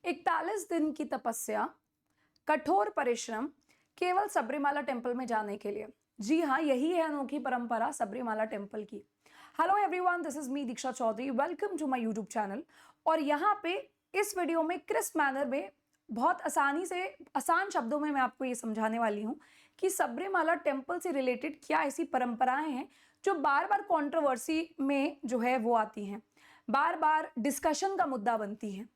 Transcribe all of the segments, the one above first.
41 दिन की तपस्या, कठोर परिश्रम केवल सबरीमाला टेम्पल में जाने के लिए। जी हाँ, यही है अनोखी परंपरा सबरीमाला टेम्पल की। Hello everyone, this is me Diksha Chaudhary, welcome to my YouTube channel. और यहाँ पे इस वीडियो में क्रिस्प मैनर में बहुत आसान शब्दों में मैं आपको ये समझाने वाली हूँ कि सबरीमाला टेम्पल से रिलेटेड क्या ऐसी परंपराएं हैं जो बार बार कंट्रोवर्सी में जो है वो आती हैं, बार बार डिस्कशन का मुद्दा बनती हैं।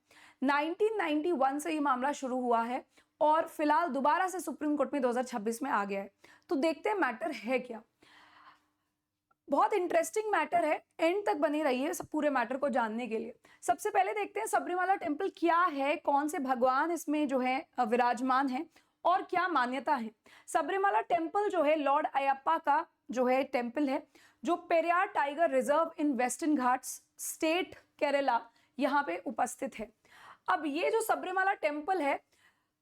1991 से ये मामला शुरू हुआ है और फिलहाल दोबारा से सुप्रीम कोर्ट में 2026 में आ गया है। तो देखते हैं मैटर है क्या। बहुत इंटरेस्टिंग मैटर है, एंड तक बने रहिए सब पूरे मैटर को जानने के लिए। सबसे पहले देखते हैं सबरीमाला टेम्पल क्या है, कौन से भगवान इसमें जो है विराजमान है और क्या मान्यता है। सबरीमाला टेम्पल जो है लॉर्ड अयप्पा का जो है टेम्पल है, जो Periyar tiger reserve in western Ghats, state Kerala, यहाँ पे उपस्थित है। अब ये जो सबरीमाला टेम्पल है,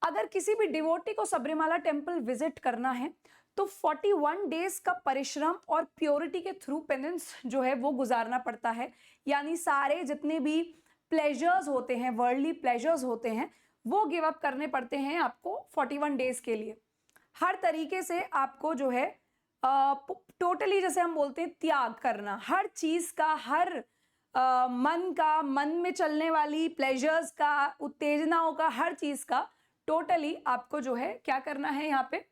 अगर किसी भी डिवोटी को सबरीमाला टेम्पल विजिट करना है तो 41 डेज का परिश्रम और प्योरिटी के थ्रू पेनेंस जो है वो गुजारना पड़ता है। यानी सारे जितने भी प्लेजर्स होते हैं, वर्ल्डली प्लेजर्स होते हैं, वो गिव अप करने पड़ते हैं आपको 41 डेज के लिए। हर तरीके से आपको जो है टोटली जैसे हम बोलते हैं त्याग करना, हर चीज का, हर मन में चलने वाली प्लेजर्स का, उत्तेजनाओं का, हर चीज का टोटली आपको जो है क्या करना है, यहाँ पे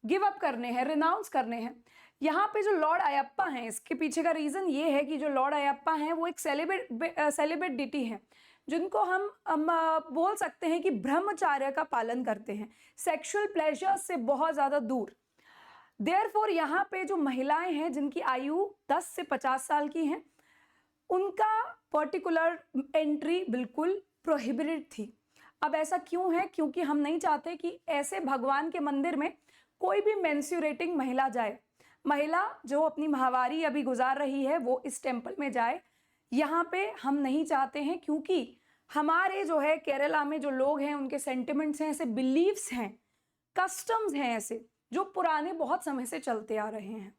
गिव अप करने हैं, रिनाउंस करने हैं। यहाँ पे जो लॉर्ड अयप्पा हैं, इसके पीछे का रीजन ये है कि जो लॉर्ड अयप्पा हैं वो एक सेलिब्रेट डिटी हैं, जिनको हम बोल सकते हैं कि ब्रह्मचार्य का पालन करते हैं, सेक्सुअल प्लेजर से बहुत ज्यादा दूर। देयरफॉर यहाँ पे जो महिलाएं हैं जिनकी आयु 10 से 50 साल की हैं, उनका पर्टिकुलर एंट्री बिल्कुल प्रोहिबिटेड थी। अब ऐसा क्यों है? क्योंकि हम नहीं चाहते कि ऐसे भगवान के मंदिर में कोई भी मेंस्ट्रुएटिंग महिला जाए। महिला जो अपनी माहवारी अभी गुजार रही है वो इस टेम्पल में जाए, यहाँ पे हम नहीं चाहते हैं, क्योंकि हमारे जो है केरला में जो लोग हैं उनके सेंटिमेंट्स हैं, ऐसे बिलीव्स हैं, कस्टम्स हैं ऐसे जो पुराने बहुत समय से चलते आ रहे हैं।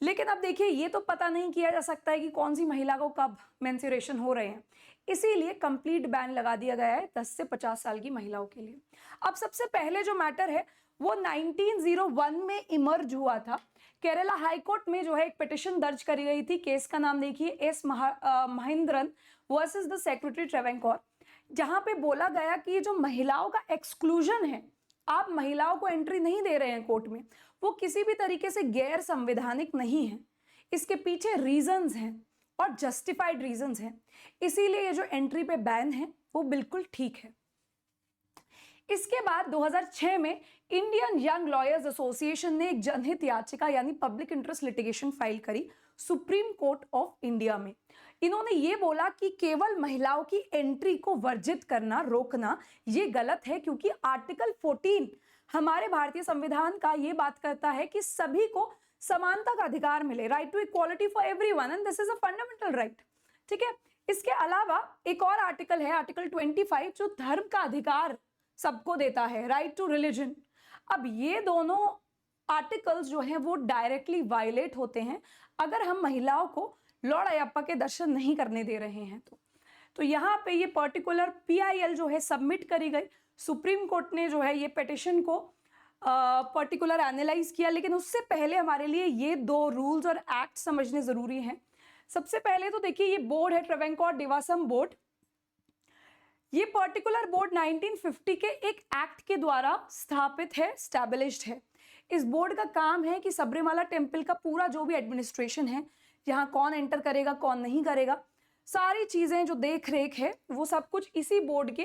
लेकिन अब देखिए, ये तो पता नहीं किया जा सकता है कि कौन सी महिला को कब मेंस्ट्रुएशन हो रहे हैं, इसीलिए कंप्लीट बैन लगा दिया गया है 10 से 50 साल की महिलाओं के लिए। अब सबसे पहले जो मैटर है वो 1901 में इमर्ज हुआ था। केरला हाई कोर्ट में जो है एक पिटिशन दर्ज करी गई थी। केस का नाम देखिए, S Mahendran versus the secretary Travancore, जहां पे बोला गया कि ये जो महिलाओं का एक्सक्लूजन है, आप महिलाओं को एंट्री नहीं दे रहे हैं कोर्ट में, वो किसी भी तरीके से गैर संवैधानिक नहीं है। इसके पीछे रीजंस हैं और जस्टिफाइड रीजंस हैं, इसीलिए ये जो एंट्री पे बैन है वो बिल्कुल ठीक है। इसके बाद 2006 में इंडियन यंग लॉयर्स एसोसिएशन ने एक जनहित याचिका यानी पब्लिक इंटरेस्ट लिटिगेशन फाइल करी सुप्रीम कोर्ट ऑफ इंडिया में। इन्होंने ये बोला कि केवल महिलाओं की एंट्री को वर्जित करना, रोकना, ये गलत है, क्योंकि आर्टिकल 14 हमारे भारतीय संविधान का ये बात करता है कि सभी को समानता का अधिकार मिले, right to equality for everyone, and this is a fundamental right. ठीक है। इसके अलावा एक और आर्टिकल है, आर्टिकल 25, जो धर्म का अधिकार सबको देता है, राइट टू रिलीजन। अब ये दोनों आर्टिकल्स जो हैं वो डायरेक्टली वायलेट होते हैं अगर हम महिलाओं को लॉर्ड अयप्पा के दर्शन नहीं करने दे रहे हैं तो यहाँ पे ये पर्टिकुलर PIL जो है सबमिट करी गई। सुप्रीम कोर्ट ने जो है ये पिटिशन को पर्टिकुलर एनालाइज किया, लेकिन उससे पहले हमारे लिए ये दो रूल्स और एक्ट समझने जरूरी हैं। सबसे पहले तो देखिए, ये बोर्ड है ट्रेवेंकोर देवासम बोर्ड। ये पर्टिकुलर बोर्ड 1950 के एक एक्ट के द्वारा स्थापित है, स्टैब्लिश्ड है। इस बोर्ड का काम है कि सबरीमाला टेम्पल का पूरा जो भी एडमिनिस्ट्रेशन है, यहाँ कौन एंटर करेगा, कौन नहीं करेगा, सारी चीजें जो देख रेख है वो सब कुछ इसी बोर्ड के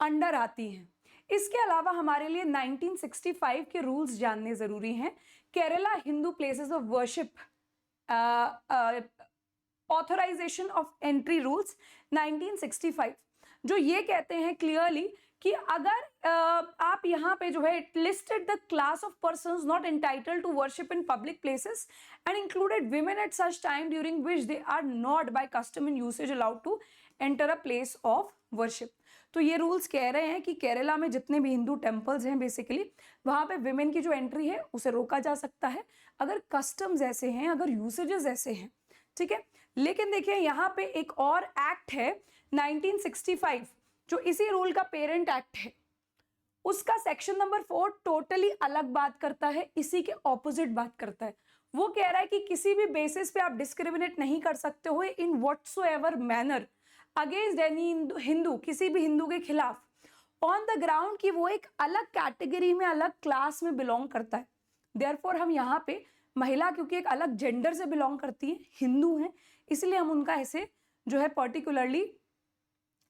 अंडर आती हैं। इसके अलावा हमारे लिए 1965 के रूल्स जानने जरूरी हैं। Kerala Hindu places of worship authorisation of entry rules 1965, जो ये कहते हैं क्लियरली कि अगर आप यहाँ पे जो है listed the class of persons not entitled to worship in public places and included women at such time during which they are not by custom in usage allowed to enter a place of worship. तो ये rules कह रहे हैं कि केरला में जितने भी Hindu temples हैं बेसिकली, वहाँ पे विमेन की जो एंट्री है उसे रोका जा सकता है अगर कस्टम्स ऐसे हैं, अगर यूसेजेस ऐसे हैं। ठीक है। लेकिन देखिए यहाँ पे एक और एक्ट है 1965 जो इसी रूल का पेरेंट एक्ट है, उसका सेक्शन नंबर 4 टोटली अलग बात करता है, इसी के ऑपोजिट बात करता है। वो कह रहा है कि किसी भी बेसिस पे आप डिस्क्रिमिनेट नहीं कर सकते हो in whatsoever manner against any Hindu, किसी भी हिंदू के खिलाफ, ऑन द ग्राउंड कि वो एक अलग कैटेगरी में, अलग क्लास में बिलोंग करता है। देयरफॉर हम यहाँ पे महिला, क्योंकि एक अलग जेंडर से बिलोंग करती है, हिंदू हैं, इसलिए हम उनका ऐसे जो है पर्टिकुलरली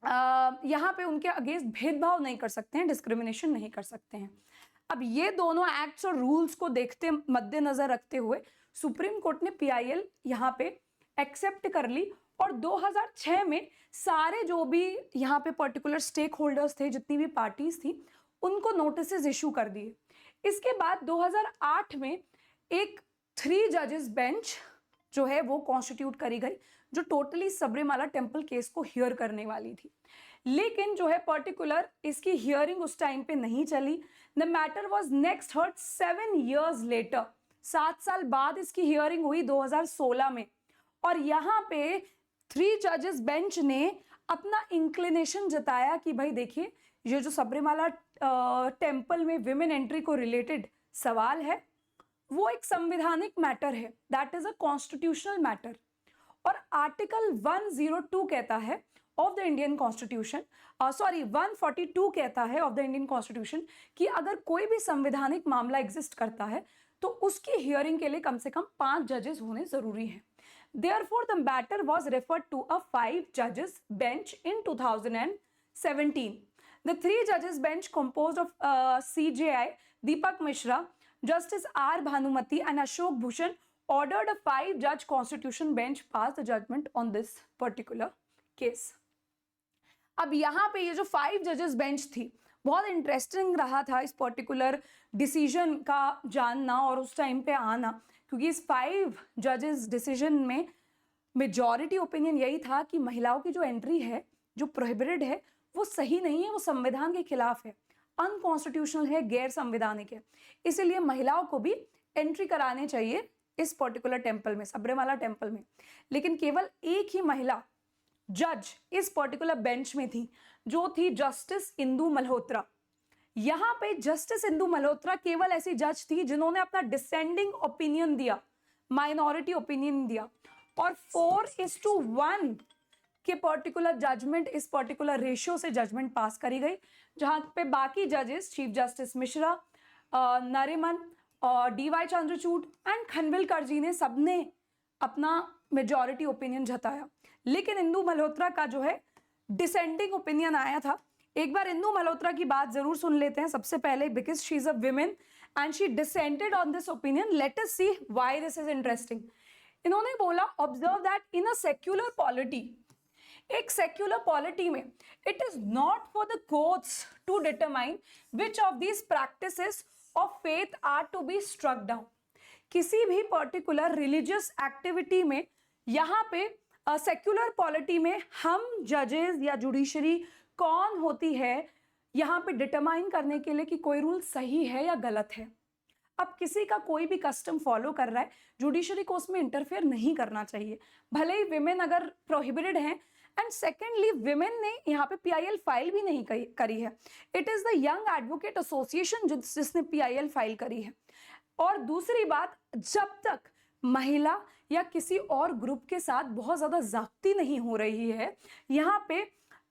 यहाँ पे उनके अगेंस्ट भेदभाव नहीं कर सकते हैं, डिस्क्रिमिनेशन नहीं कर सकते हैं। अब ये दोनों एक्ट्स और रूल्स को देखते मद्देनजर रखते हुए सुप्रीम कोर्ट ने PIL यहाँ पे एक्सेप्ट कर ली और 2006 में सारे जो भी यहाँ पे पर्टिकुलर स्टेक होल्डर्स थे, जितनी भी पार्टीज थी, उनको नोटिसेस इशू कर दिए। इसके बाद 2008 में एक 3 जजेस बेंच जो है वो कॉन्स्टिट्यूट करी गई, जो टोटली सबरीमाला टेम्पल केस को हियर करने वाली थी। लेकिन जो है पर्टिकुलर इसकी हियरिंग उस टाइम पे नहीं चली। The matter was next heard 7 years later, 7 साल बाद इसकी हियरिंग हुई 2016 में। और यहाँ पे 3 जजेस बेंच ने अपना इंक्लिनेशन जताया कि भाई देखिए, ये जो सबरीमाला टेम्पल में विमेन एंट्री को रिलेटेड सवाल है, वो एक संवैधानिक मैटर है, that is a constitutional matter. और आर्टिकल 102 कहता है ऑफ द इंडियन कॉन्स्टिट्यूशन, 142 कहता है ऑफ द इंडियन कॉन्स्टिट्यूशन कि अगर कोई भी संवैधानिक मामला एग्जिस्ट करता है तो उसकी हियरिंग के लिए कम से कम 5 जजेस होने जरूरी हैं। Therefore, the matter was referred to a 5 judges bench in 2017. The 3 judges bench composed of CJI, Deepak Mishra, Justice R. Bhanumati and Ashok Bhushan ordered a 5 judge constitution bench pass the judgment on this particular case. अब यहाँ पे ये जो 5 जजेस bench थी, बहुत interesting रहा था इस पर्टिकुलर डिसीजन का जानना और उस टाइम पे आना, क्योंकि इस 5 जजेस डिसीजन में मेजॉरिटी ओपिनियन यही था कि महिलाओं की जो एंट्री है, जो प्रोहिबिटेड है, वो सही नहीं है, वो संविधान के खिलाफ है, अनकॉन्स्टिट्यूशनल है, गैर संवैधानिक है। इसीलिए महिलाओं को भी एंट्री कराने चाहिए इस पर्टिकुलर टेम्पल में, सबरीमाला टेम्पल में। लेकिन केवल एक ही महिला जज इस पर्टिकुलर बेंच में थी, जो थी जस्टिस इंदु मल्होत्रा। यहाँ पे जस्टिस इंदु मल्होत्रा केवल ऐसी जज थी जिन्होंने अपना डिसेंडिंग ओपिनियन दिया, माइनॉरिटी ओपिनियन दिया, और 4:1 के पर्टिकुलर जजमेंट, इस पर्टिकुलर रेशियो से जजमेंट पास करी गई, जहां पे बाकी जजेस चीफ जस्टिस मिश्रा, नरिमन और DY चंद्रचूड़ एंड खनविलकर जी ने सबने अपना मेजॉरिटी ओपिनियन जताया। लेकिन इंदु मल्होत्रा का जो है डिसेंडिंग ओपिनियन आया था। एक बार इंदु मल्होत्रा की बात जरूर सुन लेते हैं सबसे पहले, because she is a women and she dissented on this opinion. Let us see why this is interesting. इन्होंने बोला, observe that in a secular polity, एक सेक्युलर पॉलिटी में it is not for the courts to determine which of these practices of faith are to be struck down. किसी भी particular religious activity में यहाँ पे secular polity में हम जजेस या जुडिशरी कौन होती है यहाँ पे डिटरमाइन करने के लिए कि कोई रूल सही है या गलत है। अब किसी का कोई भी कस्टम फॉलो कर रहा है, जुडिशरी को उसमें इंटरफेयर नहीं करना चाहिए, भले ही विमेन अगर प्रोहिबिटेड हैं। एंड सेकेंडली, विमेन ने यहाँ पे PIL फाइल भी नहीं करी है, it is the young advocate association जिसने PIL फाइल करी है। और दूसरी बात, जब तक महिला या किसी और ग्रुप के साथ बहुत ज्यादा जागती नहीं हो रही है, यहाँ पे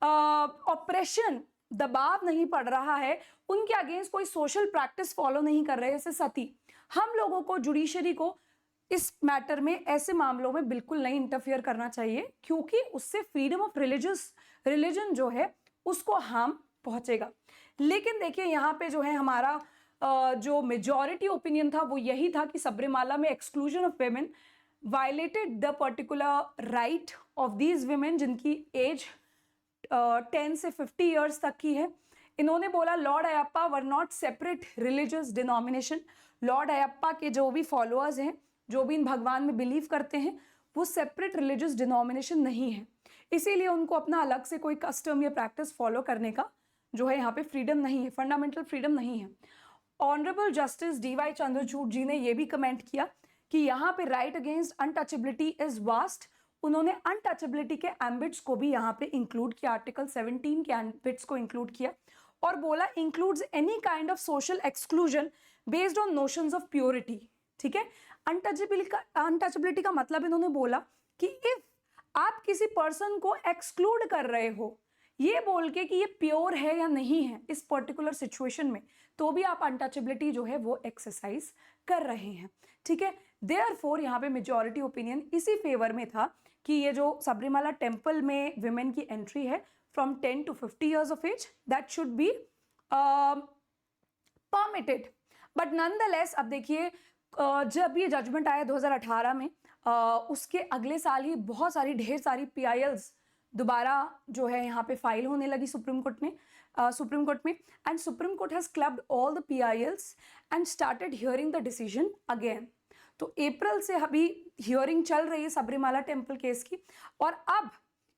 ऑपरेशन, दबाव नहीं पड़ रहा है, उनके अगेंस्ट कोई सोशल प्रैक्टिस फॉलो नहीं कर रहे जैसे सती, हम लोगों को, जुडिशरी को इस मैटर में, ऐसे मामलों में बिल्कुल नहीं इंटरफियर करना चाहिए, क्योंकि उससे फ्रीडम ऑफ रिलीजन जो है उसको हार्म पहुंचेगा। लेकिन देखिए यहाँ पे जो है हमारा जो मेजॉरिटी ओपिनियन था वो यही था कि सबरीमाला में exclusion of women violated the particular right of these women जिनकी एज 10 से 50 ईयर्स तक की है। इन्होंने बोला, Lord Ayyappa were not separate religious denomination. Lord Ayyappa के जो भी फॉलोअर्स हैं, जो भी इन भगवान में बिलीव करते हैं, वो सेपरेट रिलीजियस डिनोमिनेशन नहीं है, इसीलिए उनको अपना अलग से कोई कस्टम या प्रैक्टिस फॉलो करने का जो है यहाँ पे फ्रीडम नहीं है, फंडामेंटल फ्रीडम नहीं है। ऑनरेबल जस्टिस DY चंद्रचूड़ जी ने ये भी कमेंट किया कि यहाँ पे right against untouchability is vast. उन्होंने अनटचेबिलिटी के एम्बिट्स को भी यहाँ पे इंक्लूड किया, आर्टिकल 17 के एम्बिट्स को इंक्लूड किया और बोला includes any kind of social exclusion based on notions of purity. ठीक है, अनटचेबिलिटी का मतलब इन्होंने बोला कि इफ आप किसी पर्सन को एक्सक्लूड कर रहे हो ये बोल के कि ये प्योर है या नहीं है इस पर्टिकुलर सिचुएशन में, तो भी आप अनटचेबिलिटी जो है वो एक्सरसाइज कर रहे हैं। ठीक है, देयरफॉर यहाँ पे मेजॉरिटी ओपिनियन इसी फेवर में था कि ये जो सबरीमाला टेम्पल में विमेन की एंट्री है from 10 to 50 years of age, that should be permitted. But nonetheless अब देखिए जब ये जजमेंट आया 2018 में, उसके अगले साल ही बहुत सारी ढेर सारी PILs दोबारा जो है यहाँ पे फाइल होने लगी सुप्रीम कोर्ट में and supreme court has clubbed all the PILs and started hearing the decision again. तो अप्रैल से अभी हियरिंग चल रही है सबरीमाला टेम्पल केस की और अब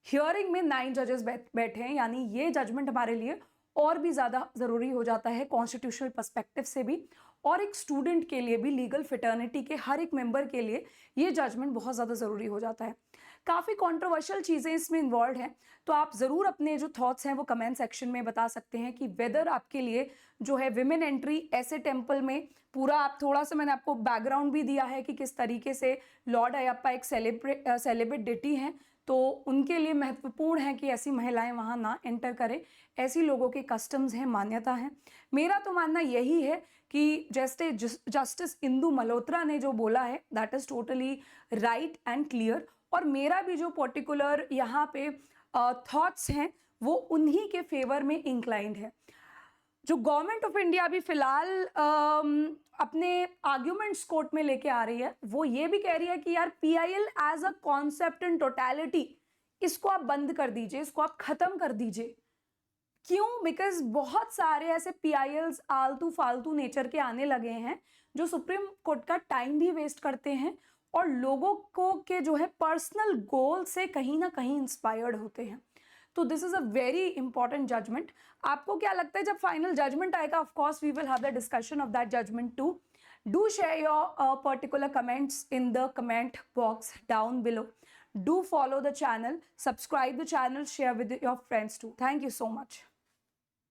हियरिंग में 9 जजेस बैठे हैं, यानी ये जजमेंट हमारे लिए और भी ज़्यादा ज़रूरी हो जाता है कॉन्स्टिट्यूशनल पर्सपेक्टिव से भी, और एक स्टूडेंट के लिए भी, लीगल फिटर्निटी के हर एक मेंबर के लिए ये जजमेंट बहुत ज़्यादा ज़रूरी हो जाता है। काफ़ी कंट्रोवर्शियल चीज़ें इसमें इन्वॉल्व हैं, तो आप ज़रूर अपने जो थॉट्स हैं वो कमेंट सेक्शन में बता सकते हैं कि वेदर आपके लिए जो है विमेन एंट्री ऐसे टेम्पल में पूरा, आप थोड़ा सा मैंने आपको बैकग्राउंड भी दिया है कि किस तरीके से लॉर्ड अयप्पा एक सेलिब्रेट डेटी हैं, तो उनके लिए महत्वपूर्ण है कि ऐसी महिलाएं वहाँ ना एंटर करें, ऐसी लोगों के कस्टम्स हैं, मान्यता है। मेरा तो मानना यही है कि जैसे जस्टिस इंदु मल्होत्रा ने जो बोला है that is totally right and clear, और मेरा भी जो पर्टिकुलर यहाँ पे थॉट्स हैं वो उन्हीं के फेवर में इंक्लाइंड है। जो गवर्नमेंट ऑफ इंडिया अभी फिलहाल अपने आर्ग्यूमेंट्स कोर्ट में लेके आ रही है वो ये भी कह रही है कि यार PIL as a concept in totality इसको आप बंद कर दीजिए, इसको आप खत्म कर दीजिए। क्यों? बिकॉज बहुत सारे ऐसे PILs आलतू फालतू नेचर के आने लगे हैं जो सुप्रीम कोर्ट का टाइम भी वेस्ट करते हैं और लोगों को के जो है पर्सनल गोल से कहीं ना कहीं इंस्पायर्ड होते हैं। तो this is a very important judgment. आपको क्या लगता है जब फाइनल जजमेंट आएगा? Of course we will have the discussion of that judgment too. Do share your particular comments in the comment box down below. Do follow the channel, subscribe the channel, share with your friends too. Thank you so much.